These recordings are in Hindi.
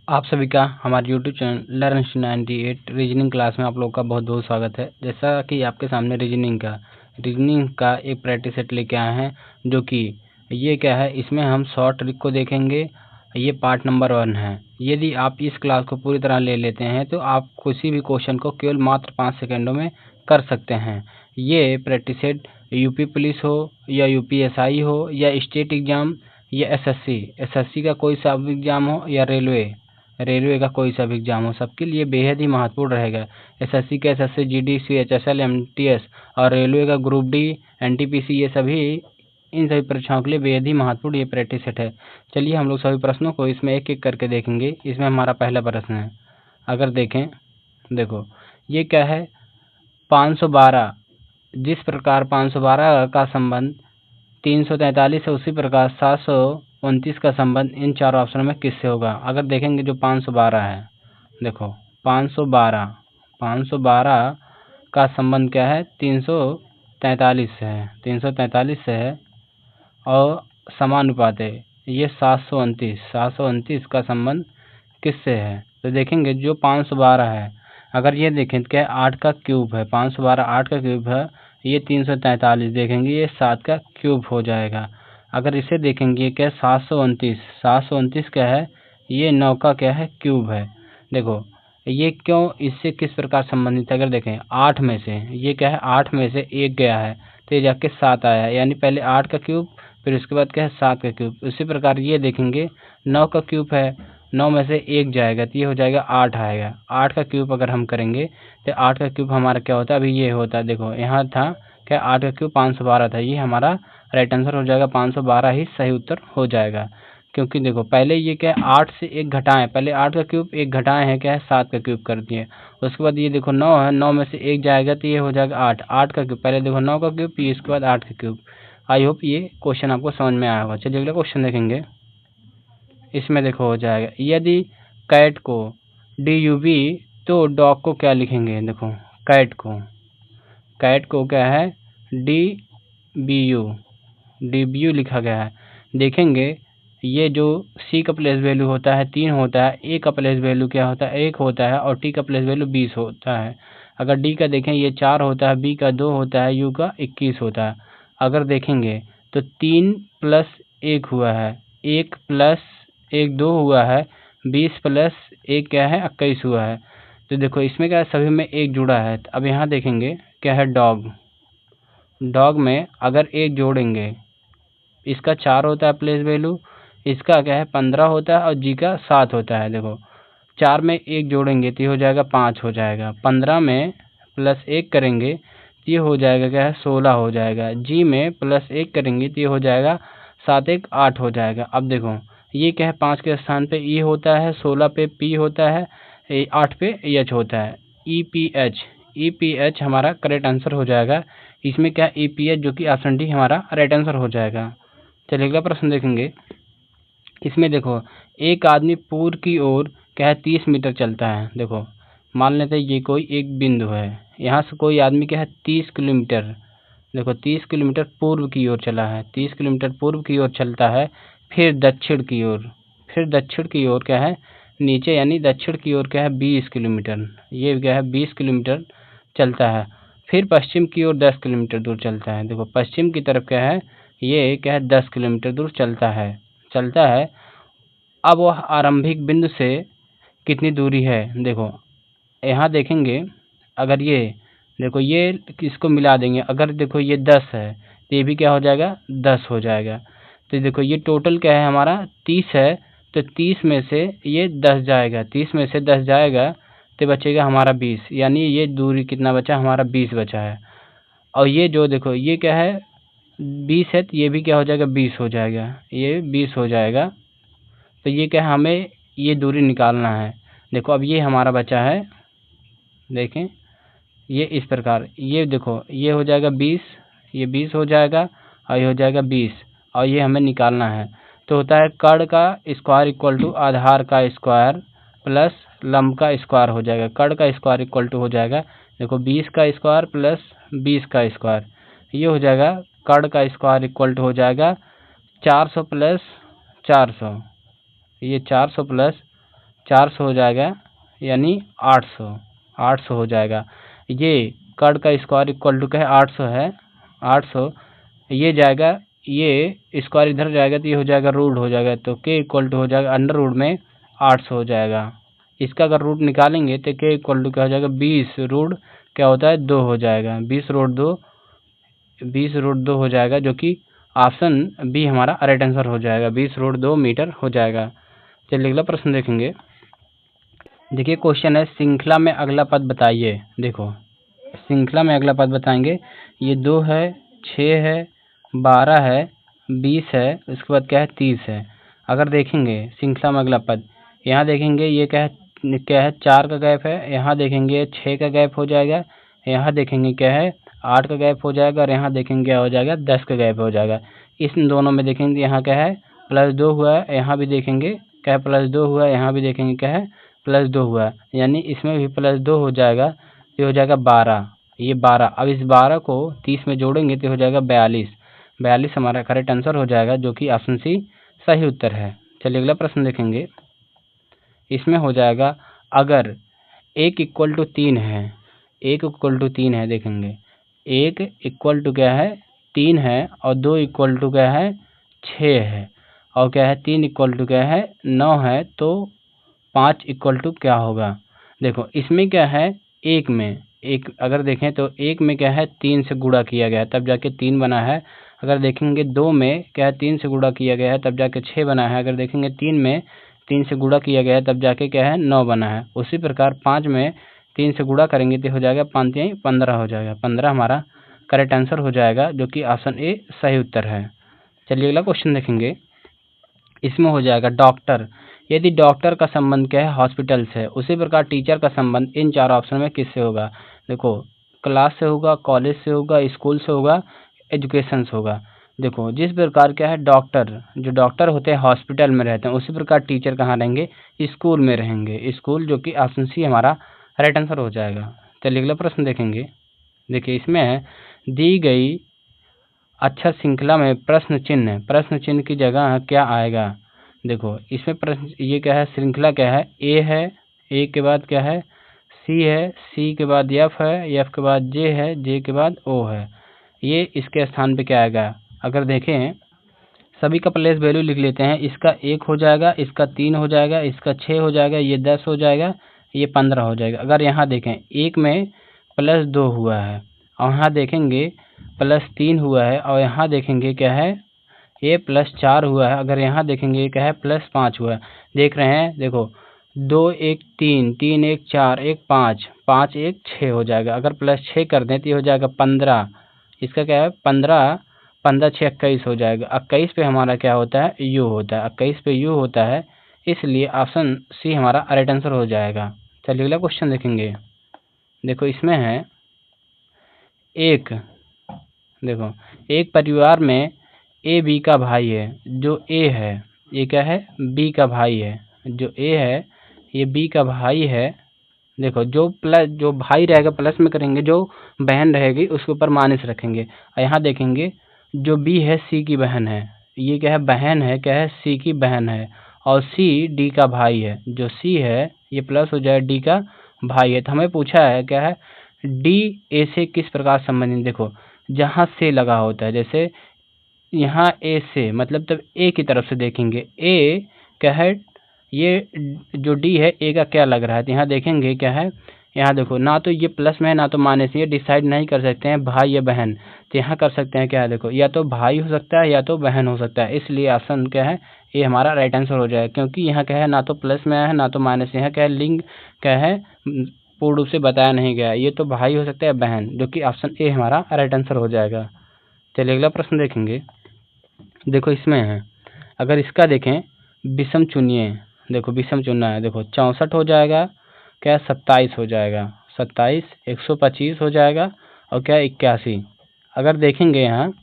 आप सभी का हमारे YouTube channel learn 98 reasoning class में आप लोग का बहुत बहुत स्वागत है। जैसा कि आपके सामने रीजनिंग का एक प्रैक्टिस सेट लेके आए हैं, जो कि ये क्या है, इसमें हम शॉर्ट ट्रिक को देखेंगे। ये पार्ट नंबर 1 है। यदि आप इस क्लास को पूरी तरह ले लेते हैं तो आप किसी भी क्वेश्चन को केवल मात्र 5 सेकेंडों में कर सकते हैं। ये प्रैक्टिस सेट यूपी पुलिस हो या यूपीएसआई हो या स्टेट एग्जाम या एसएससी का कोई सा भी एग्जाम हो या रेलवे का कोई सा भी एग्जाम हो, सबके लिए बेहद ही महत्वपूर्ण रहेगा। एसएससी का एसएससी, जीडी, सीएचएसएल, एमटीएस और रेलवे का ग्रुप डी, एनटीपीसी, ये सभी इन सभी परीक्षाओं के लिए बेहद ही महत्वपूर्ण ये प्रैक्टिस सेट है। चलिए हम लोग सभी प्रश्नों को इसमें एक एक करके देखेंगे। इसमें हमारा पहला प्रश्न है, अगर देखें, देखो ये क्या है, 512। जिस प्रकार 512 का संबंध 343 है, उसी प्रकार 729 का संबंध इन चारों ऑप्शनों में किससे होगा। अगर देखेंगे जो 512 है, देखो 512 का संबंध क्या है, 343 से है, 343 से है और समानुपात है। ये 729 का संबंध किससे है, तो देखेंगे जो 512 है, अगर ये देखें तो क्या 8 का क्यूब है, 512 8 का क्यूब है, ये 343 देखेंगे ये 7 का क्यूब हो जाएगा। अगर इसे देखेंगे क्या 729 क्या है, ये 9 का क्या है, क्यूब है। देखो ये क्यों इससे किस प्रकार संबंधित है, अगर देखें 8 में से ये क्या है, 8 में से 1 गया है तो ये जाके 7 आया है, यानी पहले 8 का क्यूब फिर उसके बाद क्या है 7 का क्यूब। उसी प्रकार ये देखेंगे 9 का क्यूब है, 9 में से 1 जाएगा तो ये हो जाएगा 8 आएगा। 8 का क्यूब अगर हम करेंगे तो 8 का क्यूब हमारा क्या होता है, अभी ये होता है, देखो यहाँ था क्या 8 का क्यूब 512 था, ये हमारा राइट आंसर हो जाएगा, 512 ही सही उत्तर हो जाएगा। क्योंकि देखो पहले ये क्या है 8 से 1 घटाएं, पहले 8 का क्यूब 1 घटाएं है क्या है 7 का क्यूब कर दिए। उसके बाद ये देखो 9 है, 9 में से 1 जाएगा तो ये हो जाएगा 8, 8 का क्यूब, पहले देखो 9 का क्यूब फिर इसके बाद 8 का क्यूब। आई होप ये क्वेश्चन आपको समझ में आया होगा। चलिए अगला क्वेश्चन देखेंगे। इसमें देखो हो जाएगा, यदि कैट को DUV तो डॉग को क्या लिखेंगे। देखो कैट को क्या है, DBU लिखा गया है। देखेंगे ये जो C का प्लेस वैल्यू होता है 3 होता है, A का प्लेस वैल्यू क्या होता है 1 होता है और T का प्लेस वैल्यू 20 होता है। अगर D का देखें ये 4 होता है, B का 2 होता है, U का 21 होता है। अगर देखेंगे तो 3 प्लस 1 हुआ है, 1 प्लस 1 2 हुआ है, 20 प्लस 1 क्या है 21 हुआ है। तो देखो इसमें क्या है, सभी में 1 जुड़ा है। अब यहाँ देखेंगे क्या है, डॉग में अगर 1 जोड़ेंगे, इसका 4 होता है प्लेस वैल्यू, इसका क्या है 15 होता है और जी का 7 होता है। देखो 4 में 1 जोड़ेंगे तो ये हो जाएगा 5 हो जाएगा, 15 में प्लस 1 करेंगे तो ये हो जाएगा क्या है 16 हो जाएगा, जी में प्लस 1 करेंगे तो ये हो जाएगा 7 1 8 हो जाएगा। अब देखो ये क्या है 5 के स्थान पे ई होता है, 16 पे पी होता है, 8 पे एच होता है, EPH हमारा करेक्ट आंसर हो जाएगा। इसमें क्या EPH जो कि ऑप्शन डी हमारा राइट आंसर हो जाएगा। चलिए अगला प्रश्न देखेंगे। इसमें देखो एक आदमी पूर्व की ओर क्या है 30 मीटर चलता है। देखो मान लेते हैं ये कोई एक बिंदु है, यहाँ से कोई आदमी क्या है 30 किलोमीटर, देखो 30 किलोमीटर पूर्व की ओर चला है, 30 किलोमीटर पूर्व की ओर चलता है, फिर दक्षिण की ओर क्या है नीचे, यानी दक्षिण की ओर क्या है 20 किलोमीटर, ये क्या है 20 किलोमीटर चलता है, फिर पश्चिम की ओर 10 किलोमीटर दूर चलता है। देखो पश्चिम की तरफ क्या है, ये क्या है 10 किलोमीटर दूर चलता है। अब वह आरंभिक बिंदु से कितनी दूरी है। देखो यहाँ देखेंगे, अगर ये देखो ये इसको मिला देंगे, अगर देखो ये 10 है तो ये भी क्या हो जाएगा 10 हो जाएगा। तो देखो ये टोटल क्या है हमारा 30 है, तो 30 में से ये 10 जाएगा, 30 में से 10 जाएगा तो बचेगा हमारा 20, यानी ये दूरी कितना बचा हमारा 20 बचा है। और ये जो देखो ये क्या है 20 है तो ये भी क्या हो जाएगा 20 हो जाएगा, ये 20 हो जाएगा। तो ये क्या है हमें ये दूरी निकालना है। देखो अब ये हमारा बचा है, देखें ये इस प्रकार, ये देखो ये हो जाएगा 20, ये 20 हो जाएगा और ये हो जाएगा 20 और ये हमें निकालना है। तो होता है कर्ण का स्क्वायर इक्वल टू आधार का स्क्वायर प्लस लंब का स्क्वायर हो जाएगा। कर्ण का स्क्वायर इक्वल टू हो जाएगा, देखो 20 का स्क्वायर प्लस 20 का स्क्वायर, ये हो जाएगा कर्ण का स्क्वायर इक्वल टू हो जाएगा 400 प्लस 400, ये 400 प्लस 400 हो जाएगा, यानी 800 हो जाएगा। ये कर्ण का स्क्वायर इक्वल टू क्या है, 800 है, 800 ये जाएगा, ये स्क्वायर इधर जाएगा तो ये हो जाएगा रूट हो जाएगा, तो के इक्वल टू हो जाएगा अंडर रूट में 800 हो जाएगा। इसका अगर रूट निकालेंगे तो के इक्वल टू क्या हो जाएगा, 20 रूट क्या होता है 2 हो जाएगा, 20 रूट 2 हो जाएगा, जो कि ऑप्शन बी हमारा राइट आंसर हो जाएगा। 20 रूट 2 मीटर हो जाएगा। चलिए अगला प्रश्न देखेंगे। देखिए क्वेश्चन है, श्रृंखला में अगला पद बताइए। देखो श्रृंखला में अगला पद बताएंगे, ये 2 है, 6 है, 12 है, 20 है, उसके बाद क्या है 30 है। अगर देखेंगे श्रृंखला में अगला पद, यहाँ देखेंगे ये क्या है 4 का गैप है, यहाँ देखेंगे 6 का गैप हो जाएगा, यहाँ देखेंगे क्या है 8 का गैप हो जाएगा, और यहाँ देखेंगे क्या हो जाएगा 10 का गैप हो जाएगा। इस दोनों में देखेंगे यहाँ क्या है +2 हुआ है, यहाँ भी देखेंगे क्या है +2 हुआ है, यहाँ भी देखेंगे क्या है +2 हुआ है, यानी इसमें भी +2 हो जाएगा, ये हो जाएगा 12, ये 12। अब इस 12 को 30 में जोड़ेंगे तो हो जाएगा 42 हमारा करेक्ट आंसर हो जाएगा, जो कि ऑप्शन सी सही उत्तर है। चलिए अगला प्रश्न देखेंगे। इसमें हो जाएगा, अगर 1 इक्वल टू 3 है, 1 इक्वल टू 3 है, देखेंगे 1 इक्वल टू क्या है 3 है, और 2 इक्वल टू क्या है 6 है, और क्या है 3 इक्वल टू क्या है 9 है, तो 5 इक्वल टू क्या होगा। देखो इसमें क्या है एक में एक, अगर देखें तो एक में क्या है 3 से गुणा किया गया है तब जाके 3 बना है। अगर देखेंगे 2 में क्या है 3 से गुणा किया गया है तब जाके 6 बना है। अगर देखेंगे 3 में 3 से गुणा किया गया है तब जाके क्या है 9 बना है। उसी प्रकार 5 में 3 से गुणा करेंगे तो हो जाएगा 5 3 15 हो जाएगा, 15 हमारा करेक्ट आंसर हो जाएगा, जो कि ऑप्शन ए सही उत्तर है। चलिए अगला क्वेश्चन देखेंगे। इसमें हो जाएगा, डॉक्टर, यदि डॉक्टर का संबंध क्या है हॉस्पिटल से, उसी प्रकार टीचर का संबंध इन 4 ऑप्शन में किससे होगा। देखो क्लास से होगा, कॉलेज से होगा, स्कूल से होगा, एजुकेशन से होगा। देखो जिस प्रकार क्या है डॉक्टर, जो डॉक्टर होते हैं हॉस्पिटल में रहते हैं, उसी प्रकार टीचर कहाँ रहेंगे, स्कूल में रहेंगे, स्कूल, जो कि ऑप्शन सी हमारा राइट आंसर हो जाएगा। चलिए अगला प्रश्न देखेंगे। देखिए इसमें है, दी गई अच्छा श्रृंखला में प्रश्न चिन्ह की जगह क्या आएगा। देखो इसमें प्रश्न ये क्या है, श्रृंखला क्या है, ए के बाद क्या है सी है, सी के बाद एफ है, एफ के बाद जे है, जे के बाद ओ है, ये इसके स्थान पे क्या आएगा। अगर देखें सभी का प्लेस वैल्यू लिख लेते हैं। इसका 1 हो जाएगा, इसका 3 हो जाएगा, इसका 6 हो जाएगा, ये 10 हो जाएगा, ये 15 हो जाएगा। अगर यहाँ देखें 1 में +2 हुआ है, और यहाँ देखेंगे +3 हुआ है, और यहाँ देखेंगे क्या है ये +4 हुआ है। अगर यहाँ देखेंगे क्या है +5 हुआ है। देख रहे हैं, देखो 2 1 3, 3 1 4, 1 5, 5 1 6 हो जाएगा। अगर +6 कर दें तो ये हो जाएगा 15, इसका क्या है 15, 15 6 21 हो जाएगा। 21 पे हमारा क्या होता है यू होता है, 21 पे यू होता है, इसलिए ऑप्शन सी हमारा राइट आंसर हो जाएगा। चलिए अगला क्वेश्चन देखेंगे। देखो इसमें है, देखो एक परिवार में ए बी का भाई है, जो ए है ये क्या है बी का भाई है, जो ए है ये बी का भाई है। देखो जो भाई रहेगा प्लस में करेंगे, जो बहन रहेगी उसके ऊपर माइनस रखेंगे। और यहाँ देखेंगे जो बी है सी की बहन है, ये क्या है बहन है, क्या है सी की बहन है, और सी डी का भाई है, जो सी है ये प्लस हो जाए डी का भाई है। तो हमें पूछा है क्या है डी ए से किस प्रकार संबंधित। देखो जहाँ से लगा होता है, जैसे यहाँ ए से मतलब तब ए की तरफ से देखेंगे, ए क्या है ये जो डी है ए का क्या लग रहा है, तो यहाँ देखेंगे क्या है, यहाँ देखो ना तो ये प्लस में है ना तो माइनस, ये डिसाइड नहीं कर सकते हैं भाई या बहन। तो यहाँ कर सकते हैं क्या है, देखो या तो भाई हो सकता है या तो बहन हो सकता है, इसलिए ऑप्शन क्या है ये हमारा राइट आंसर हो जाएगा। क्योंकि यहाँ क्या है ना तो प्लस में है ना तो माइनस, यहाँ क्या है लिंग क्या है पूर्ण रूप से बताया नहीं गया, ये तो भाई हो सकता है बहन, जो कि ऑप्शन ए हमारा राइट आंसर हो जाएगा। चलिए अगला प्रश्न देखेंगे। देखो इसमें है, अगर इसका देखें विषम चुनिए, देखो विषम चुनना है। देखो 64 हो जाएगा, क्या 27 हो जाएगा, 27 125 हो जाएगा, और क्या 81। अगर देखेंगे यहाँ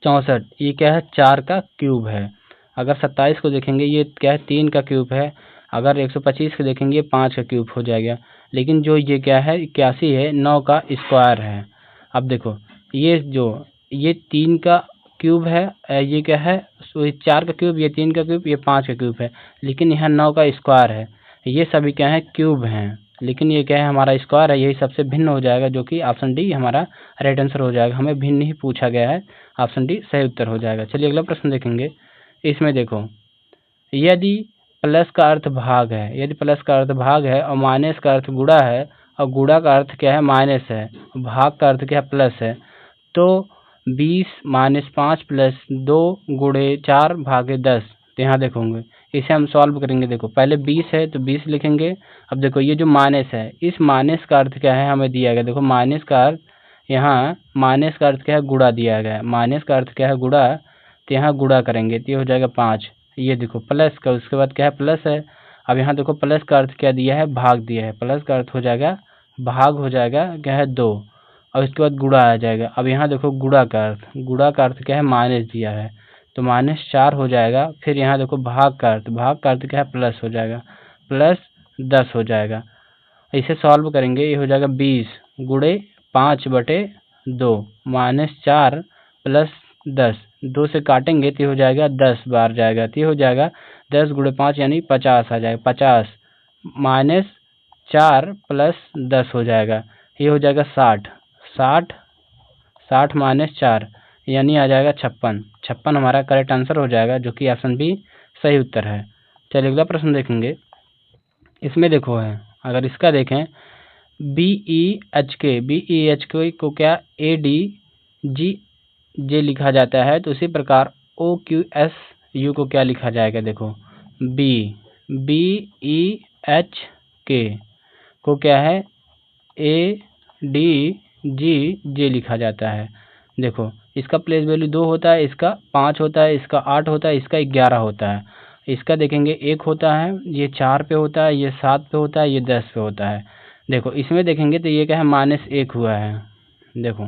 64 ये क्या है 4 का क्यूब है। अगर 27 को देखेंगे ये क्या है 3 का क्यूब है। अगर 125 को देखेंगे 5 का क्यूब हो जाएगा। लेकिन जो ये क्या है 81 है 9 का स्क्वायर है। अब देखो ये 3 का क्यूब है, ये क्या है 4 का क्यूब, ये 3 का क्यूब, ये 5 का क्यूब है, लेकिन यहाँ 9 का स्क्वायर है। ये सभी क्या है, क्यूब हैं, लेकिन ये क्या है, हमारा स्क्वायर है, यही सबसे भिन्न हो जाएगा, जो कि ऑप्शन डी हमारा राइट आंसर हो जाएगा। हमें भिन्न ही पूछा गया है, ऑप्शन डी सही उत्तर हो जाएगा। चलिए अगला प्रश्न देखेंगे। इसमें देखो, यदि प्लस का अर्थ भाग है, यदि प्लस का अर्थ भाग है और माइनस का अर्थ गुणा है और गुणा का अर्थ क्या है, माइनस है, भाग का अर्थ क्या है, प्लस है, तो 20 - 5 + 2 × 4 / 10। तो यहाँ देखोगे, इसे हम सॉल्व करेंगे। देखो पहले 20 है तो 20 लिखेंगे। अब देखो ये जो माइनस है, इस माइनस का अर्थ क्या है, हमें दिया गया। देखो माइनस का अर्थ, यहाँ माइनस का अर्थ क्या है, गुणा दिया गया है। माइनस का अर्थ क्या है, गुणा, तो यहाँ गुणा करेंगे तो ये हो जाएगा 5। ये देखो प्लस का, उसके बाद क्या है, प्लस है। अब यहाँ देखो प्लस का अर्थ क्या दिया है, भाग दिया है। प्लस का अर्थ हो जाएगा भाग, हो जाएगा क्या है, 2, और इसके बाद गुणा आ जाएगा। अब यहाँ देखो गुणा का अर्थ, गुणा का अर्थ क्या है, माइनस दिया है, तो -4 हो जाएगा। फिर यहाँ देखो भाग का अर्थ, भाग का अर्थ क्या है, प्लस हो जाएगा, +10 हो जाएगा। इसे सॉल्व करेंगे, ये हो जाएगा 20 × 5/2 -4 + 10, 2 से काटेंगे तो हो जाएगा 10 बार जाएगा, तो हो जाएगा 10 × 5 यानी 50 आ जाएगा। 50 -4 + 10 हो जाएगा, ये हो जाएगा 60। 60 -4 यानी आ जाएगा 56। 56 हमारा करेक्ट आंसर हो जाएगा, जो कि ऑप्शन बी सही उत्तर है। चलिए अगला प्रश्न देखेंगे। इसमें देखो है, अगर इसका देखें, BEHK को क्या ADGJ लिखा जाता है, तो उसी प्रकार OQSU को क्या लिखा जाएगा। देखो BEHK को क्या है, ADGJ लिखा जाता है। देखो इसका प्लेस वैल्यू 2 होता है, इसका 5 होता है, इसका 8 होता है, इसका 11 होता है। इसका देखेंगे 1 होता है, ये 4 पे होता है, ये 7 पे होता है, ये 10 पे होता है। देखो इसमें देखेंगे तो ये क्या है, -1 हुआ है। देखो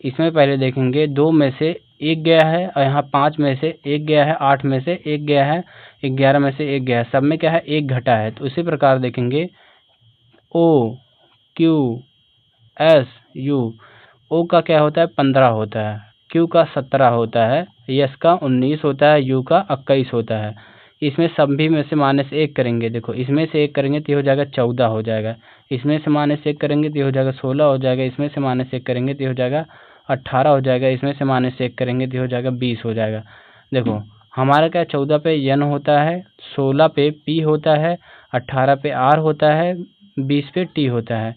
इसमें पहले देखेंगे 2 में से 1 गया है, और यहाँ 5 में से 1 गया है, 8 में से 1 गया है, 11 में से 1 गया है, सब में क्या है, 1 घटा है। तो उसी प्रकार देखेंगे OQSU, O का क्या होता है, 15 होता है, Q का 17 होता है, S का 19 होता है, U का 21 होता है। इसमें सभी में से -1 करेंगे। देखो इसमें से 1 करेंगे तो हो जाएगा 14 हो जाएगा, इसमें से -1 करेंगे तो हो जाएगा 16 हो जाएगा, इसमें से -1 करेंगे तो हो जाएगा 18 हो जाएगा, इसमें से -1 करेंगे तो हो जाएगा 20 हो जाएगा। देखो हमारा क्या, 14 पे N होता है, 16 पे P होता है, 18 पे R होता है, 20 पे T होता है।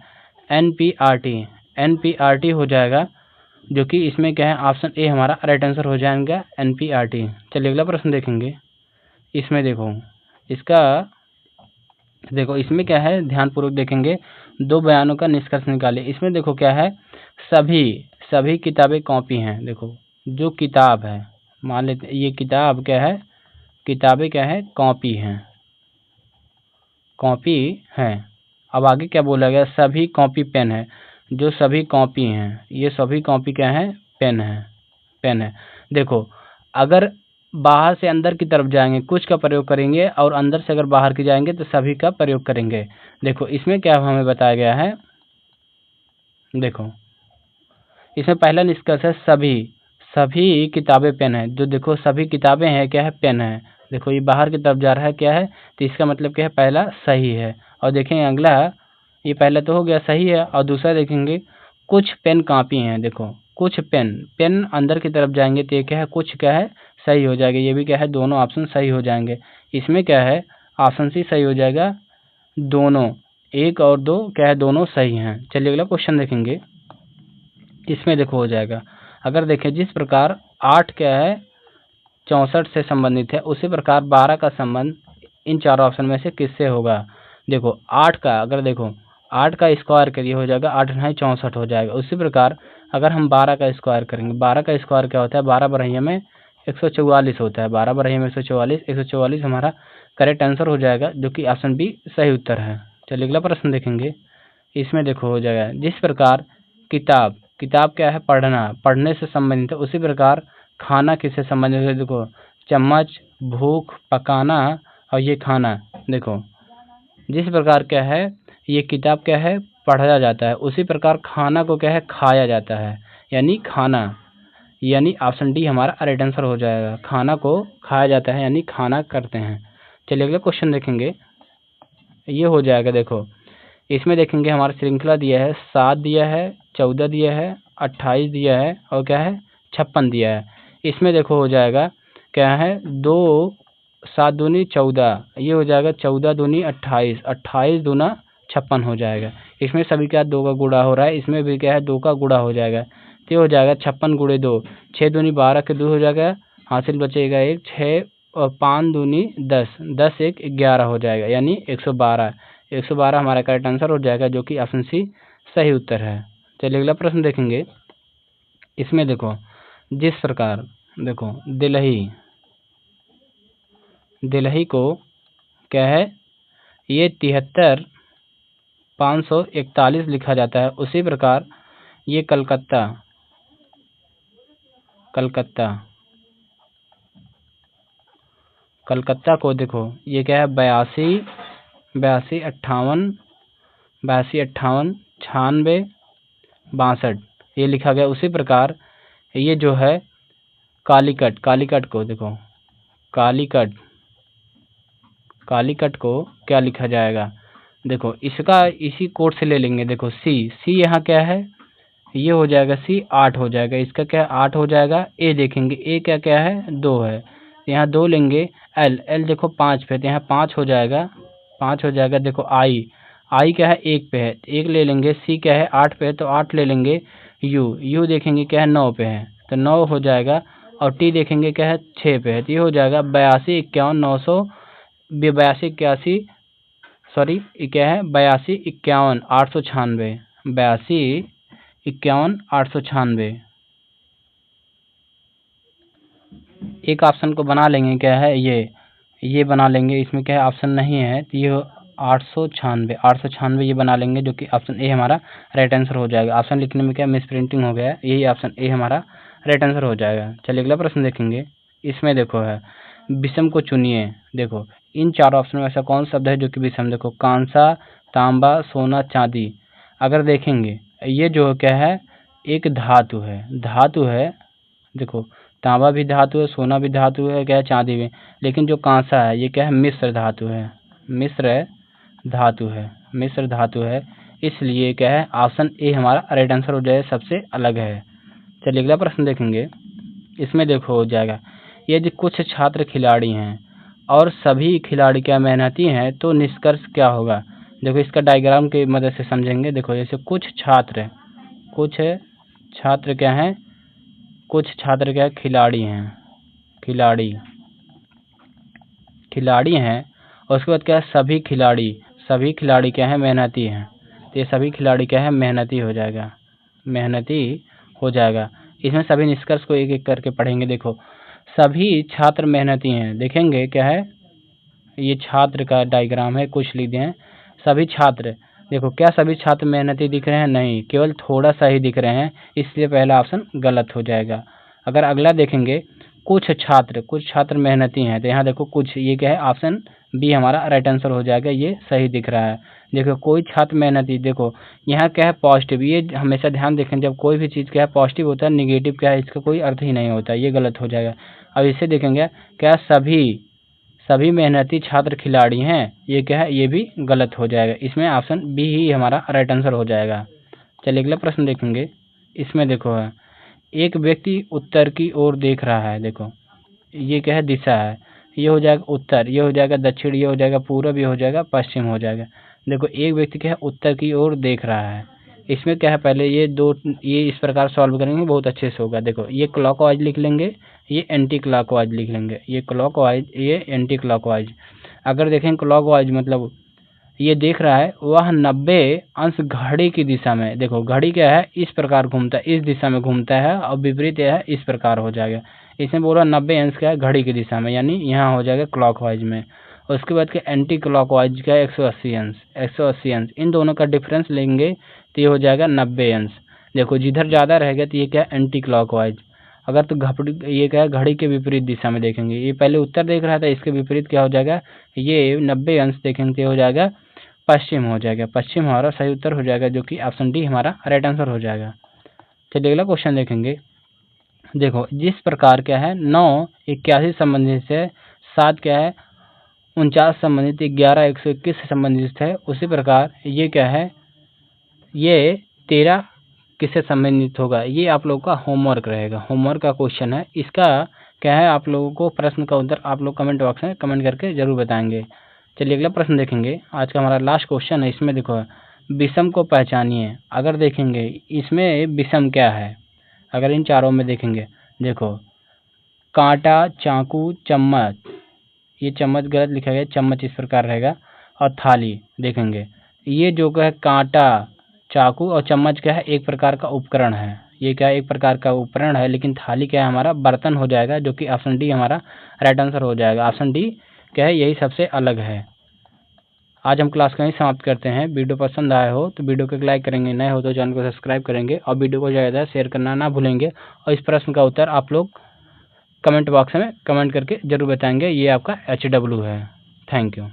NPRT हो जाएगा, जो कि इसमें क्या है, ऑप्शन ए हमारा राइट आंसर हो जाएगा, NPRT। चलिए अगला प्रश्न देखेंगे। इसमें देखो, इसमें क्या है, ध्यानपूर्वक देखेंगे, 2 बयानों का निष्कर्ष निकालें। इसमें देखो क्या है, सभी किताबें कॉपी हैं। देखो जो किताब है, मान लेते ये किताब क्या है, किताबें क्या है, कॉपी हैं। अब आगे क्या बोला गया, सभी कॉपी पेन है। जो सभी कॉपी हैं, ये सभी कॉपी क्या है, पेन है। देखो अगर बाहर से अंदर की तरफ जाएंगे कुछ का प्रयोग करेंगे, और अंदर से अगर बाहर की जाएंगे तो सभी का प्रयोग करेंगे। देखो इसमें क्या हमें बताया गया है, देखो इसमें पहला निष्कर्ष है, सभी किताबें पेन है। जो देखो सभी किताबें हैं क्या है, पेन है। देखो ये बाहर की तरफ जा रहा है क्या है, तो इसका मतलब क्या है, पहला सही है। और देखेंगे अगला, ये पहला तो हो गया सही है, और दूसरा देखेंगे कुछ पेन कॉपी हैं। देखो कुछ पेन अंदर की तरफ जाएंगे तो ये क्या है, कुछ क्या है, सही हो जाएगा। ये भी क्या है, दोनों ऑप्शन सही हो जाएंगे। इसमें क्या है, ऑप्शन सी सही हो जाएगा, दोनों 1 और 2 क्या है, दोनों सही हैं। चलिए अगला क्वेश्चन देखेंगे। इसमें देखो हो जाएगा, अगर देखें जिस प्रकार 8 क्या है, 64 से संबंधित है, उसी प्रकार 12 का संबंध इन चारों ऑप्शन में से किससे होगा। देखो 8 का, अगर देखो 8 का स्क्वायर करिए, हो जाएगा 8 × 64 हो जाएगा। उसी प्रकार अगर हम 12 का स्क्वायर करेंगे, 12 का स्क्वायर क्या होता है, 12 बढ़इया में 144 होता है, 12 बढ़इया में 144 हमारा करेक्ट आंसर हो जाएगा, जो कि ऑप्शन बी सही उत्तर है। चलिए अगला प्रश्न देखेंगे। इसमें देखो हो जाएगा, जिस प्रकार किताब क्या है, पढ़ने से संबंधित है, उसी प्रकार खाना किससे संबंधित है। देखो चम्मच, भूख, पकाना, और ये खाना। देखो जिस प्रकार क्या है, ये किताब क्या है, पढ़ा जाता है, उसी प्रकार खाना को क्या है, खाया जाता है, यानी खाना, यानी ऑप्शन डी हमारा राइट आंसर हो जाएगा। खाना को खाया जाता है यानी खाना करते हैं। चलिए अगला क्वेश्चन देखेंगे। ये हो जाएगा, देखो इसमें देखेंगे हमारा श्रृंखला दिया है 7 दिया है, 14 दिया है, 28 दिया है और क्या है 56 दिया है। इसमें देखो हो जाएगा क्या है 2 7 दूनी 14, ये हो जाएगा 14 दूनी 28, 28 दूना 56 हो जाएगा। इसमें सभी क्या 2 का गुणा हो रहा है, इसमें भी क्या है 2 का गुणा हो जाएगा, तो हो जाएगा 56 गुणे 2, 6 दूनी 12 के 2 हो जाएगा, हासिल बचेगा 1, 6 और 5 दूनी 10, 10 1 11 हो जाएगा, यानी 112। 112 हमारा करेक्ट आंसर हो जाएगा, जो कि ऑप्शन सी सही उत्तर है। चलिए अगला प्रश्न देखेंगे। इसमें देखो जिस प्रकार देखो दिल्ली को क्या है ये 73,541 लिखा जाता है, उसी प्रकार ये कलकत्ता को देखो ये क्या है 82 82 58 82 58 96 62 ये लिखा गया। उसी प्रकार ये जो है कालीकट को देखो कालीकट को क्या लिखा जाएगा, देखो इसका इसी कोड से ले लेंगे। देखो सी यहाँ क्या है, ये हो जाएगा सी 8 हो जाएगा, इसका क्या 8 हो जाएगा। ए देखेंगे ए क्या क्या है 2 है, यहाँ 2 लेंगे। एल देखो 5 पे, तो यहाँ 5 हो जाएगा, 5 हो जाएगा। देखो आई क्या है 1 पे है, 1 ले लेंगे। सी क्या है 8 पे है, तो 8 ले लेंगे। यू देखेंगे क्या है 9 पे है, तो 9 हो जाएगा। और टी देखेंगे क्या है 6 पे है, तो ये हो जाएगा 82 51 900 82 81 सॉरी क्या है 82 51 896 82 51 896। एक ऑप्शन को बना लेंगे, क्या है ये बना लेंगे, इसमें क्या है ऑप्शन नहीं है, तो ये 896 ये बना लेंगे, जो कि ऑप्शन ए हमारा राइट आंसर हो जाएगा। ऑप्शन लिखने में क्या मिस प्रिंटिंग हो गया है, यही ऑप्शन ए हमारा राइट आंसर हो जाएगा। चलिए अगला प्रश्न देखेंगे। इसमें देखो है विषम को चुनिए। देखो इन चारों ऑप्शन में ऐसा कौन शब्द है जो कि विषम, देखो कांसा, तांबा, सोना, चांदी। अगर देखेंगे ये जो क्या है एक धातु है, देखो तांबा भी धातु है, सोना भी धातु है, क्या है चांदी भी, लेकिन जो कांसा है ये क्या है मिश्र धातु है, इसलिए क्या है ऑप्शन ए हमारा राइट आंसर हो जाएगा, सबसे अलग है। चलिए अगला प्रश्न देखेंगे। इसमें देखो हो जाएगा यदि कुछ छात्र खिलाड़ी हैं और सभी खिलाड़ी क्या मेहनती हैं तो निष्कर्ष क्या होगा। देखो इसका डायग्राम की मदद से समझेंगे। देखो जैसे कुछ छात्र क्या हैं, कुछ छात्र क्या खिलाड़ी हैं और उसके बाद क्या है सभी खिलाड़ी क्या है मेहनती हैं, तो ये सभी खिलाड़ी क्या है मेहनती हो जाएगा। इसमें सभी निष्कर्ष को एक एक करके पढ़ेंगे। देखो सभी छात्र मेहनती हैं, देखेंगे क्या है ये छात्र का डायग्राम है, कुछ लिख दें सभी छात्र। देखो क्या सभी छात्र मेहनती दिख रहे हैं, नहीं, केवल थोड़ा सा ही दिख रहे हैं, इसलिए पहला ऑप्शन गलत हो जाएगा। अगर अगला देखेंगे कुछ छात्र मेहनती हैं, तो यहाँ देखो कुछ ये क्या है ऑप्शन बी हमारा राइट आंसर हो जाएगा, ये सही दिख रहा है। देखो कोई छात्र मेहनती, देखो यहाँ क्या है पॉजिटिव, ये हमेशा ध्यान देखें जब कोई भी चीज़ क्या है पॉजिटिव होता है, निगेटिव क्या है इसका कोई अर्थ ही नहीं होता, ये गलत हो जाएगा। अब इसे देखेंगे क्या सभी मेहनती छात्र खिलाड़ी हैं, ये क्या है ये भी गलत हो जाएगा, इसमें ऑप्शन बी ही हमारा राइट आंसर हो जाएगा। चलिए अगला प्रश्न देखेंगे। इसमें देखो है एक व्यक्ति उत्तर की ओर देख रहा है, देखो ये क्या है दिशा है, ये हो जाएगा उत्तर, ये हो जाएगा दक्षिण, ये हो जाएगा पूरब, ये हो जाएगा पश्चिम हो जाएगा। देखो एक व्यक्ति क्या है उत्तर की ओर देख रहा है, इसमें क्या है पहले ये इस प्रकार सॉल्व करेंगे, बहुत अच्छे से होगा। देखो ये क्लॉकवाइज लिख लेंगे, ये एंटी क्लॉकवाइज लिख लेंगे, ये क्लॉकवाइज ये एंटी क्लॉकवाइज। अगर देखें क्लॉकवाइज मतलब ये देख रहा है वह 90 अंश घड़ी की दिशा में, देखो घड़ी क्या है इस प्रकार घूमता है, इस दिशा में घूमता है, और विपरीत है इस प्रकार हो जाएगा। इसमें बोला 90 अंश क्या है घड़ी की दिशा में, यानी यहाँ हो जाएगा क्लॉकवाइज में। उसके बाद क्या एंटी क्लॉकवाइज का 180 अंश, इन दोनों का डिफरेंस लेंगे तो ये हो जाएगा 90 अंश। देखो जिधर ज़्यादा रहेगा तो ये क्या है एंटी क्लॉकवाइज। अगर तो ये क्या है घड़ी के विपरीत दिशा में देखेंगे, ये पहले उत्तर देख रहा था, इसके विपरीत क्या हो जाएगा ये 90 अंश देखेंगे हो जाएगा पश्चिम हो जाएगा, पश्चिम हमारा सही उत्तर हो जाएगा, जो कि ऑप्शन डी हमारा राइट आंसर हो जाएगा। चलिए अगला क्वेश्चन देखेंगे। देखो जिस प्रकार क्या है 9 81 संबंधी से 7 क्या है 49 संबंधित 11 121 से संबंधित है। उसी प्रकार ये क्या है, ये 13 किससे संबंधित होगा। ये आप लोगों का होमवर्क रहेगा, होमवर्क का क्वेश्चन है। इसका क्या है, आप लोगों को प्रश्न का उत्तर आप लोग कमेंट बॉक्स में कमेंट करके जरूर बताएंगे। चलिए अगला प्रश्न देखेंगे। आज का हमारा लास्ट क्वेश्चन है। इसमें देखो, विषम को पहचानिए। अगर देखेंगे इसमें विषम क्या है, अगर इन चारों में देखेंगे, देखो कांटा, चाकू, चम्मच, ये चम्मच गलत लिखा गया, चम्मच इस प्रकार रहेगा, और थाली देखेंगे। ये जो है कांटा, चाकू और चम्मच क्या है, एक प्रकार का उपकरण है। ये क्या है, एक प्रकार का उपकरण है, लेकिन थाली क्या है, हमारा बर्तन हो जाएगा, जो कि ऑप्शन डी हमारा राइट आंसर हो जाएगा। ऑप्शन डी क्या है, यही सबसे अलग है। आज हम क्लास को यहीं समाप्त करते हैं। वीडियो पसंद आया हो तो वीडियो को लाइक करेंगे, नए हो तो चैनल को सब्सक्राइब करेंगे, और वीडियो को ज़्यादा शेयर करना ना भूलेंगे। और इस प्रश्न का उत्तर आप लोग कमेंट बॉक्स में कमेंट करके जरूर बताएंगे। ये आपका HW है। Thank you.